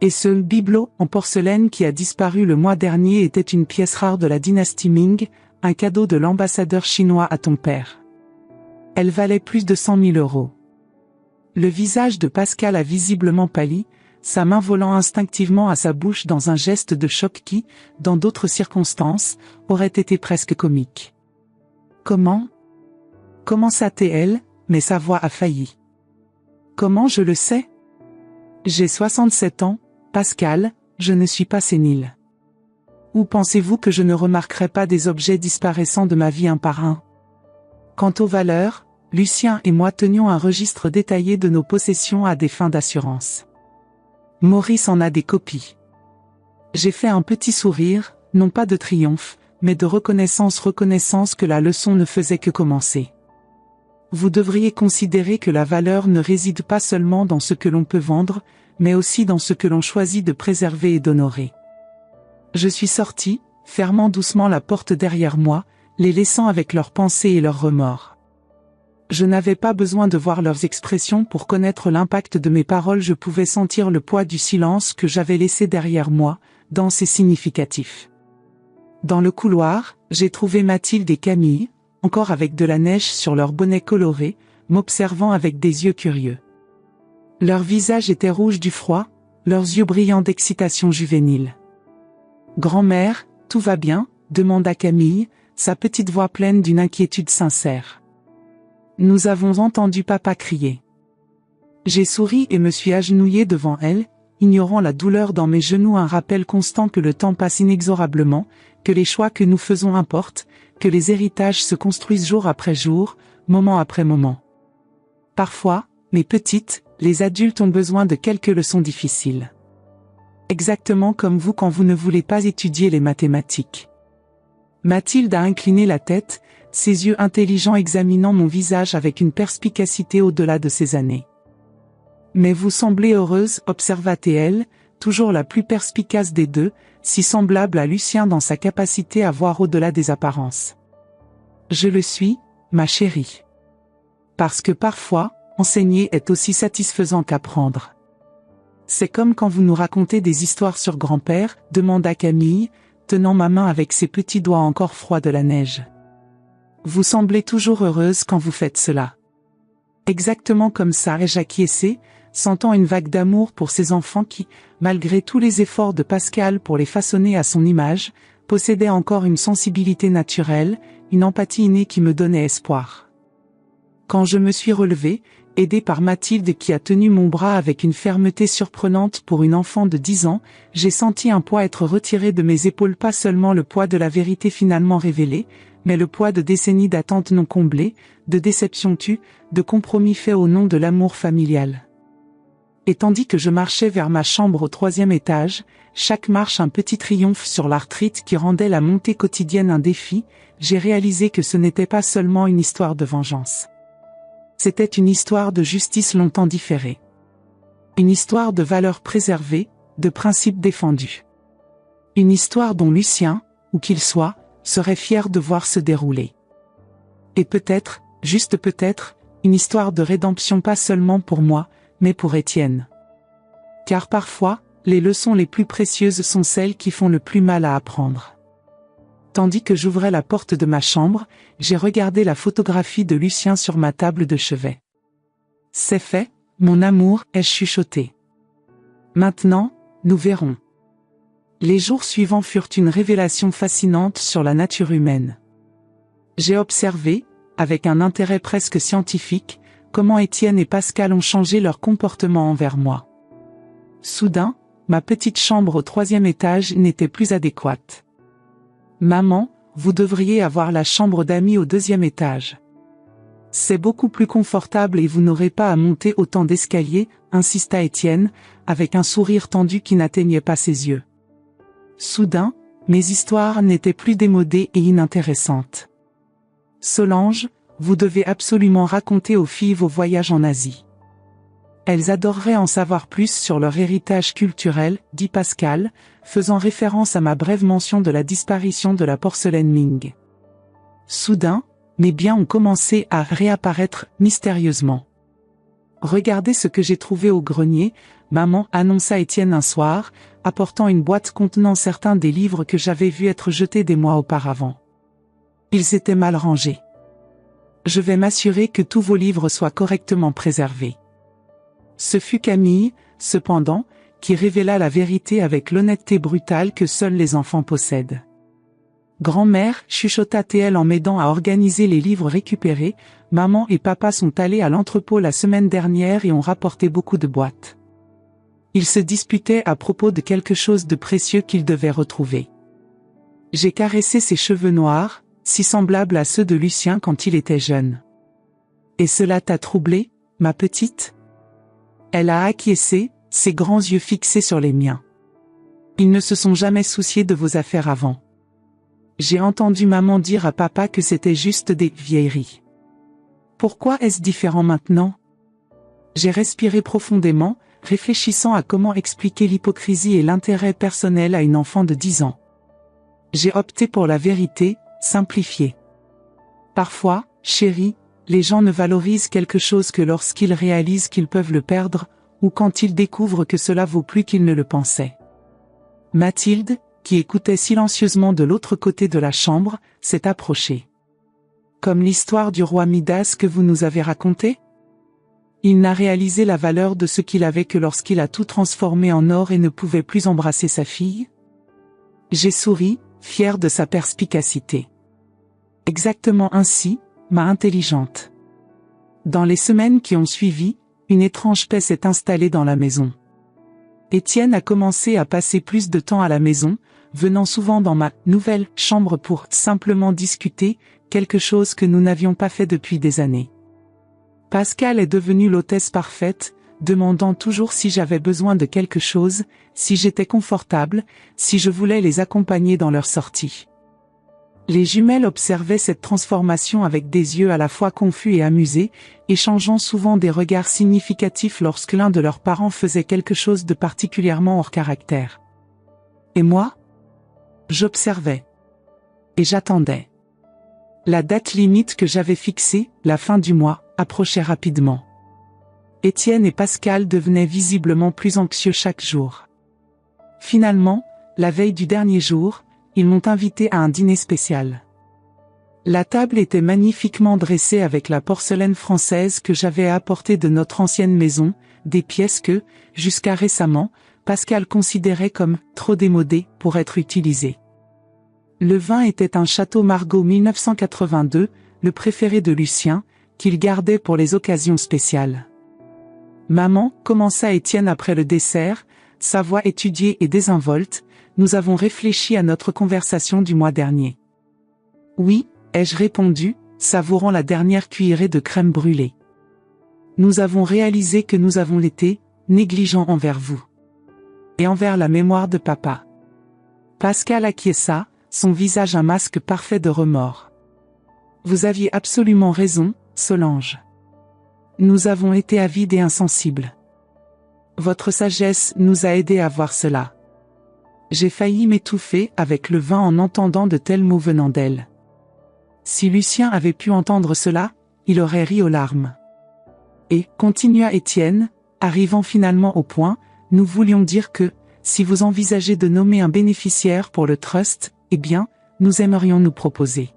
Et ce bibelot en porcelaine qui a disparu le mois dernier était une pièce rare de la dynastie Ming, un cadeau de l'ambassadeur chinois à ton père. Elle valait plus de 100 000 €. Le visage de Pascal a visiblement pâli, sa main volant instinctivement à sa bouche dans un geste de choc qui, dans d'autres circonstances, aurait été presque comique. Comment? Commença-t-elle, mais sa voix a failli. Comment je le sais? J'ai 67 ans, Pascal, je ne suis pas sénile. Ou pensez-vous que je ne remarquerai pas des objets disparaissant de ma vie un par un? Quant aux valeurs, Lucien et moi tenions un registre détaillé de nos possessions à des fins d'assurance. Maurice en a des copies. J'ai fait un petit sourire, non pas de triomphe, mais de reconnaissance que la leçon ne faisait que commencer. Vous devriez considérer que la valeur ne réside pas seulement dans ce que l'on peut vendre, mais aussi dans ce que l'on choisit de préserver et d'honorer. Je suis sorti, fermant doucement la porte derrière moi, les laissant avec leurs pensées et leurs remords. Je n'avais pas besoin de voir leurs expressions pour connaître l'impact de mes paroles. Je pouvais sentir le poids du silence que j'avais laissé derrière moi, dense et significatif. Dans le couloir, j'ai trouvé Mathilde et Camille, encore avec de la neige sur leurs bonnets colorés, m'observant avec des yeux curieux. Leurs visages étaient rouges du froid, leurs yeux brillants d'excitation juvénile. « Grand-mère, tout va bien ?» demanda Camille, sa petite voix pleine d'une inquiétude sincère. Nous avons entendu papa crier. J'ai souri et me suis agenouillée devant elle, ignorant la douleur dans mes genoux, un rappel constant que le temps passe inexorablement, que les choix que nous faisons importent, que les héritages se construisent jour après jour, moment après moment. Parfois, mes petites, les adultes ont besoin de quelques leçons difficiles. Exactement comme vous quand vous ne voulez pas étudier les mathématiques. Mathilde a incliné la tête, ses yeux intelligents examinant mon visage avec une perspicacité au-delà de ses années. Mais vous semblez heureuse, observa-t-elle, toujours la plus perspicace des deux, si semblable à Lucien dans sa capacité à voir au-delà des apparences. Je le suis, ma chérie. Parce que parfois, enseigner est aussi satisfaisant qu'apprendre. C'est comme quand vous nous racontez des histoires sur grand-père, demanda Camille, tenant ma main avec ses petits doigts encore froids de la neige. Vous semblez toujours heureuse quand vous faites cela. Exactement comme ça, ai-je acquiescé, sentant une vague d'amour pour ces enfants qui, malgré tous les efforts de Pascal pour les façonner à son image, possédaient encore une sensibilité naturelle, une empathie innée qui me donnait espoir. Quand je me suis relevée, aidée par Mathilde qui a tenu mon bras avec une fermeté surprenante pour une enfant de 10 ans, j'ai senti un poids être retiré de mes épaules, pas seulement le poids de la vérité finalement révélée, mais le poids de décennies d'attentes non comblées, de déceptions tues, de compromis faits au nom de l'amour familial. Et tandis que je marchais vers ma chambre au 3e étage, chaque marche un petit triomphe sur l'arthrite qui rendait la montée quotidienne un défi, j'ai réalisé que ce n'était pas seulement une histoire de vengeance. C'était une histoire de justice longtemps différée. Une histoire de valeurs préservées, de principes défendus. Une histoire dont Lucien, où qu'il soit, serait fier de voir se dérouler. Et peut-être, juste peut-être, une histoire de rédemption pas seulement pour moi, mais pour Étienne. Car parfois, les leçons les plus précieuses sont celles qui font le plus mal à apprendre. Tandis que j'ouvrais la porte de ma chambre, j'ai regardé la photographie de Lucien sur ma table de chevet. C'est fait, mon amour, ai-je chuchoté. Maintenant, nous verrons. Les jours suivants furent une révélation fascinante sur la nature humaine. J'ai observé, avec un intérêt presque scientifique, comment Étienne et Pascal ont changé leur comportement envers moi. Soudain, ma petite chambre au 3e étage n'était plus adéquate. Maman, vous devriez avoir la chambre d'amis au 2e étage. C'est beaucoup plus confortable et vous n'aurez pas à monter autant d'escaliers, insista Étienne, avec un sourire tendu qui n'atteignait pas ses yeux. Soudain, mes histoires n'étaient plus démodées et inintéressantes. Solange, vous devez absolument raconter aux filles vos voyages en Asie. Elles adoreraient en savoir plus sur leur héritage culturel, dit Pascal, faisant référence à ma brève mention de la disparition de la porcelaine Ming. Soudain, mes biens ont commencé à réapparaître mystérieusement. Regardez ce que j'ai trouvé au grenier, maman, annonça Étienne un soir, apportant une boîte contenant certains des livres que j'avais vus être jetés des mois auparavant. Ils étaient mal rangés. Je vais m'assurer que tous vos livres soient correctement préservés. Ce fut Camille, cependant, qui révéla la vérité avec l'honnêteté brutale que seuls les enfants possèdent. Grand-mère, chuchota-t-elle en m'aidant à organiser les livres récupérés, maman et papa sont allés à l'entrepôt la semaine dernière et ont rapporté beaucoup de boîtes. Ils se disputaient à propos de quelque chose de précieux qu'ils devaient retrouver. J'ai caressé ses cheveux noirs, si semblables à ceux de Lucien quand il était jeune. Et cela t'a troublée, ma petite ? Elle a acquiescé, ses grands yeux fixés sur les miens. Ils ne se sont jamais souciés de vos affaires avant. J'ai entendu maman dire à papa que c'était juste des vieilleries. Pourquoi est-ce différent maintenant ? J'ai respiré profondément, réfléchissant à comment expliquer l'hypocrisie et l'intérêt personnel à une enfant de 10 ans. J'ai opté pour la vérité, simplifiée. Parfois, chérie, les gens ne valorisent quelque chose que lorsqu'ils réalisent qu'ils peuvent le perdre, ou quand ils découvrent que cela vaut plus qu'ils ne le pensaient. Mathilde, qui écoutait silencieusement de l'autre côté de la chambre, s'est approché. Comme l'histoire du roi Midas que vous nous avez racontée ? Il n'a réalisé la valeur de ce qu'il avait que lorsqu'il a tout transformé en or et ne pouvait plus embrasser sa fille ? J'ai souri, fier de sa perspicacité. Exactement ainsi, ma intelligente. Dans les semaines qui ont suivi, une étrange paix s'est installée dans la maison. Étienne a commencé à passer plus de temps à la maison, venant souvent dans ma nouvelle chambre pour simplement discuter, quelque chose que nous n'avions pas fait depuis des années. Pascal est devenue l'hôtesse parfaite, demandant toujours si j'avais besoin de quelque chose, si j'étais confortable, si je voulais les accompagner dans leur sortie. Les jumelles observaient cette transformation avec des yeux à la fois confus et amusés, échangeant souvent des regards significatifs lorsque l'un de leurs parents faisait quelque chose de particulièrement hors caractère. Et moi ? J'observais. Et j'attendais. La date limite que j'avais fixée, la fin du mois, approchait rapidement. Étienne et Pascal devenaient visiblement plus anxieux chaque jour. Finalement, la veille du dernier jour, ils m'ont invité à un dîner spécial. La table était magnifiquement dressée avec la porcelaine française que j'avais apportée de notre ancienne maison, des pièces que, jusqu'à récemment, Pascal considérait comme trop démodées pour être utilisées. Le vin était un Château Margaux 1982, le préféré de Lucien, qu'il gardait pour les occasions spéciales. Maman, commença Étienne après le dessert, sa voix étudiée et désinvolte, nous avons réfléchi à notre conversation du mois dernier. Oui, ai-je répondu, savourant la dernière cuillerée de crème brûlée. Nous avons réalisé que nous avons été négligents envers vous. Et envers la mémoire de papa. Pascal acquiesça, son visage un masque parfait de remords. Vous aviez absolument raison, Solange. Nous avons été avides et insensibles. Votre sagesse nous a aidés à voir cela. J'ai failli m'étouffer avec le vin en entendant de tels mots venant d'elle. Si Lucien avait pu entendre cela, il aurait ri aux larmes. Et, continua Étienne, arrivant finalement au point, nous voulions dire que, si vous envisagez de nommer un bénéficiaire pour le trust, eh bien, nous aimerions nous proposer.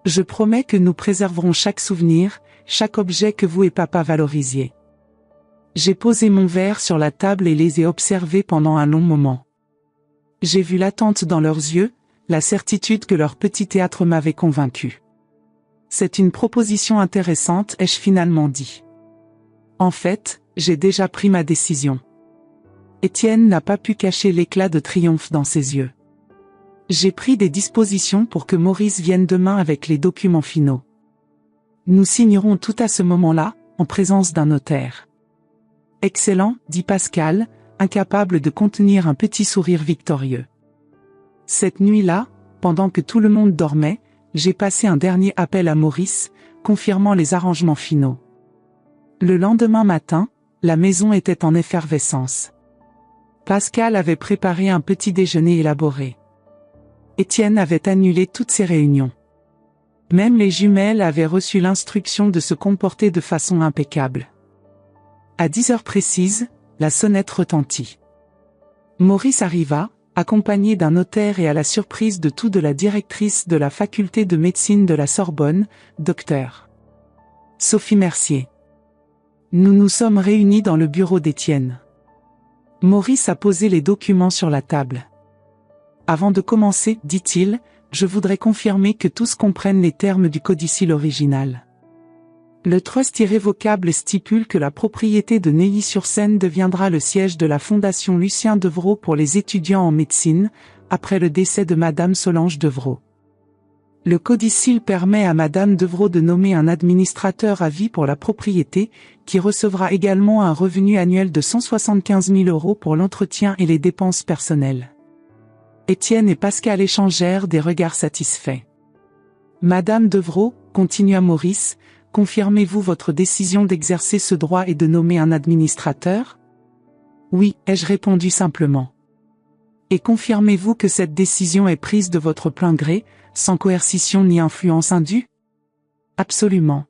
Je promets que nous préserverons chaque souvenir, chaque objet que vous et papa valorisiez. J'ai posé mon verre sur la table et les ai observés pendant un long moment. J'ai vu l'attente dans leurs yeux, la certitude que leur petit théâtre m'avait convaincu. C'est une proposition intéressante, ai-je finalement dit. En fait, j'ai déjà pris ma décision. Étienne n'a pas pu cacher l'éclat de triomphe dans ses yeux. J'ai pris des dispositions pour que Maurice vienne demain avec les documents finaux. Nous signerons tout à ce moment-là, en présence d'un notaire. Excellent, dit Pascal, incapable de contenir un petit sourire victorieux. Cette nuit-là, pendant que tout le monde dormait, j'ai passé un dernier appel à Maurice, confirmant les arrangements finaux. Le lendemain matin, la maison était en effervescence. Pascal avait préparé un petit déjeuner élaboré. Étienne avait annulé toutes ses réunions. Même les jumelles avaient reçu l'instruction de se comporter de façon impeccable. À 10 heures précises, la sonnette retentit. Maurice arriva, accompagné d'un notaire et à la surprise de tout de la directrice de la faculté de médecine de la Sorbonne, Dr. Sophie Mercier. Nous nous sommes réunis dans le bureau d'Étienne. Maurice a posé les documents sur la table. Avant de commencer, dit-il, je voudrais confirmer que tous comprennent les termes du codicille original. Le trust irrévocable stipule que la propriété de Neuilly-sur-Seine deviendra le siège de la Fondation Lucien Devrault pour les étudiants en médecine, après le décès de Madame Solange Devrault. Le codicille permet à Madame Devrault de nommer un administrateur à vie pour la propriété, qui recevra également un revenu annuel de 175 000 € pour l'entretien et les dépenses personnelles. Étienne et Pascal échangèrent des regards satisfaits. Madame Devrault, continua Maurice, confirmez-vous votre décision d'exercer ce droit et de nommer un administrateur ? Oui, ai-je répondu simplement. Et confirmez-vous que cette décision est prise de votre plein gré, sans coercition ni influence indue ? Absolument.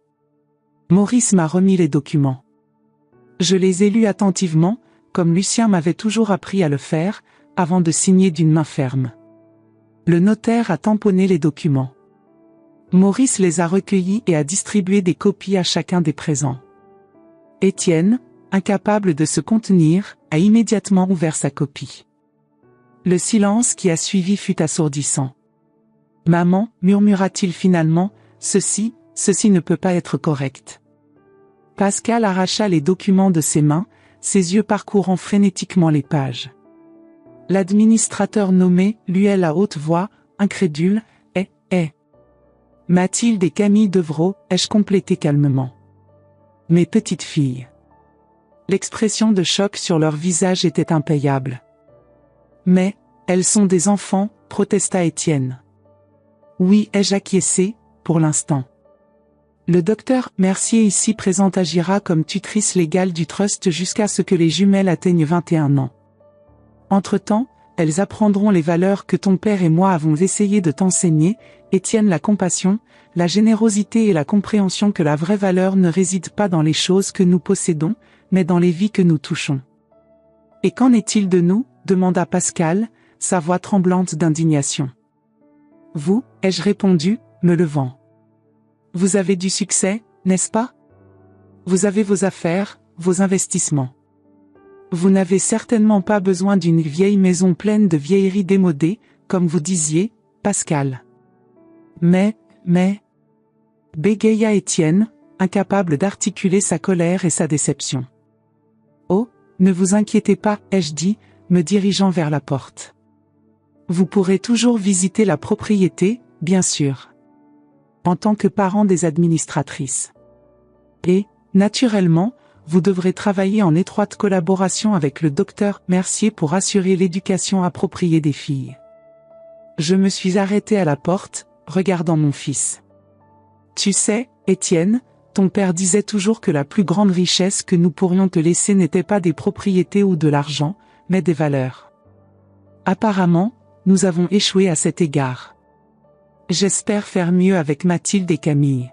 Maurice m'a remis les documents. Je les ai lus attentivement, comme Lucien m'avait toujours appris à le faire, avant de signer d'une main ferme. Le notaire a tamponné les documents. Maurice les a recueillis et a distribué des copies à chacun des présents. Étienne, incapable de se contenir, a immédiatement ouvert sa copie. Le silence qui a suivi fut assourdissant. « Maman, murmura-t-il finalement, ceci ne peut pas être correct. » Pascal arracha les documents de ses mains, ses yeux parcourant frénétiquement les pages. L'administrateur nommé, lui à haute voix, incrédule, « Mathilde et Camille Devrault, ai-je complété calmement. Mes petites filles. » L'expression de choc sur leur visage était impayable. « Mais, elles sont des enfants, protesta Étienne. »« Oui, ai-je acquiescé, pour l'instant. » Le docteur Mercier ici présent agira comme tutrice légale du trust jusqu'à ce que les jumelles atteignent 21 ans. Entre-temps, elles apprendront les valeurs que ton père et moi avons essayé de t'enseigner, Étienne, la compassion, la générosité et la compréhension que la vraie valeur ne réside pas dans les choses que nous possédons, mais dans les vies que nous touchons. « Et qu'en est-il de nous ?» demanda Pascal, sa voix tremblante d'indignation. « Vous, ai-je répondu, me levant. Vous avez du succès, n'est-ce pas? Vous avez vos affaires, vos investissements. Vous n'avez certainement pas besoin d'une vieille maison pleine de vieilleries démodées, comme vous disiez, Pascal. Mais, bégaya Étienne, incapable d'articuler sa colère et sa déception. Oh, ne vous inquiétez pas, ai-je dit, me dirigeant vers la porte. Vous pourrez toujours visiter la propriété, bien sûr. En tant que parent des administratrices. Et, naturellement, vous devrez travailler en étroite collaboration avec le docteur Mercier pour assurer l'éducation appropriée des filles. Je me suis arrêté à la porte, regardant mon fils. Tu sais, Étienne, ton père disait toujours que la plus grande richesse que nous pourrions te laisser n'était pas des propriétés ou de l'argent, mais des valeurs. Apparemment, nous avons échoué à cet égard. J'espère faire mieux avec Mathilde et Camille.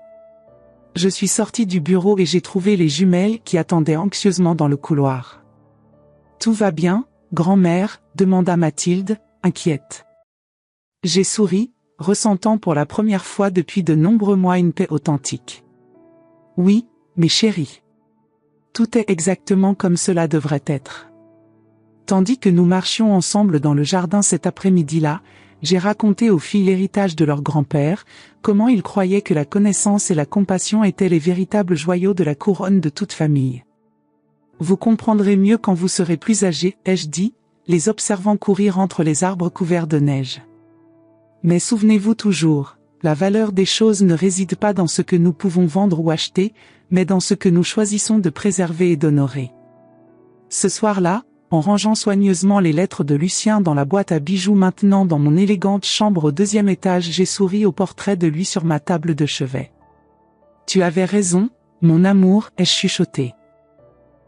Je suis sorti du bureau et j'ai trouvé les jumelles qui attendaient anxieusement dans le couloir. Tout va bien, grand-mère, demanda Mathilde, inquiète. J'ai souri, ressentant pour la première fois depuis de nombreux mois une paix authentique. Oui, mes chéris. Tout est exactement comme cela devrait être. Tandis que nous marchions ensemble dans le jardin cet après-midi-là, j'ai raconté aux filles l'héritage de leur grand-père, comment ils croyaient que la connaissance et la compassion étaient les véritables joyaux de la couronne de toute famille. Vous comprendrez mieux quand vous serez plus âgés, ai-je dit, les observant courir entre les arbres couverts de neige. Mais souvenez-vous toujours, la valeur des choses ne réside pas dans ce que nous pouvons vendre ou acheter, mais dans ce que nous choisissons de préserver et d'honorer. Ce soir-là, en rangeant soigneusement les lettres de Lucien dans la boîte à bijoux maintenant dans mon élégante chambre au 2e étage, j'ai souri au portrait de lui sur ma table de chevet. Tu avais raison, mon amour, ai-je chuchoté.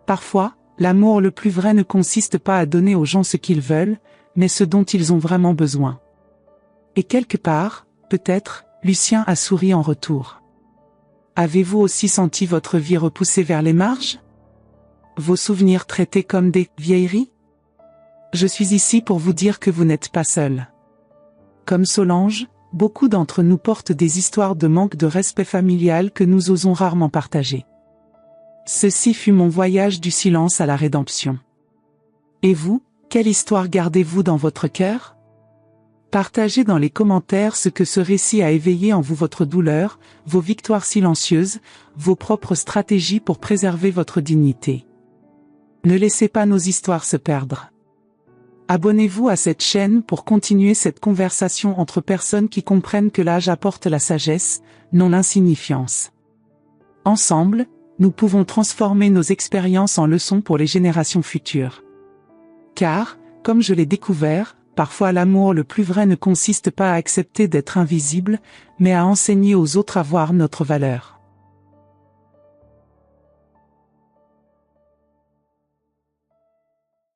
Parfois, l'amour le plus vrai ne consiste pas à donner aux gens ce qu'ils veulent, mais ce dont ils ont vraiment besoin. Et quelque part, peut-être, Lucien a souri en retour. Avez-vous aussi senti votre vie repoussée vers les marges? Vos souvenirs traités comme des vieilleries? Je suis ici pour vous dire que vous n'êtes pas seul. Comme Solange, beaucoup d'entre nous portent des histoires de manque de respect familial que nous osons rarement partager. Ceci fut mon voyage du silence à la rédemption. Et vous, quelle histoire gardez-vous dans votre cœur? Partagez dans les commentaires ce que ce récit a éveillé en vous, votre douleur, vos victoires silencieuses, vos propres stratégies pour préserver votre dignité. Ne laissez pas nos histoires se perdre. Abonnez-vous à cette chaîne pour continuer cette conversation entre personnes qui comprennent que l'âge apporte la sagesse, non l'insignifiance. Ensemble, nous pouvons transformer nos expériences en leçons pour les générations futures. Car, comme je l'ai découvert, parfois l'amour le plus vrai ne consiste pas à accepter d'être invisible, mais à enseigner aux autres à voir notre valeur.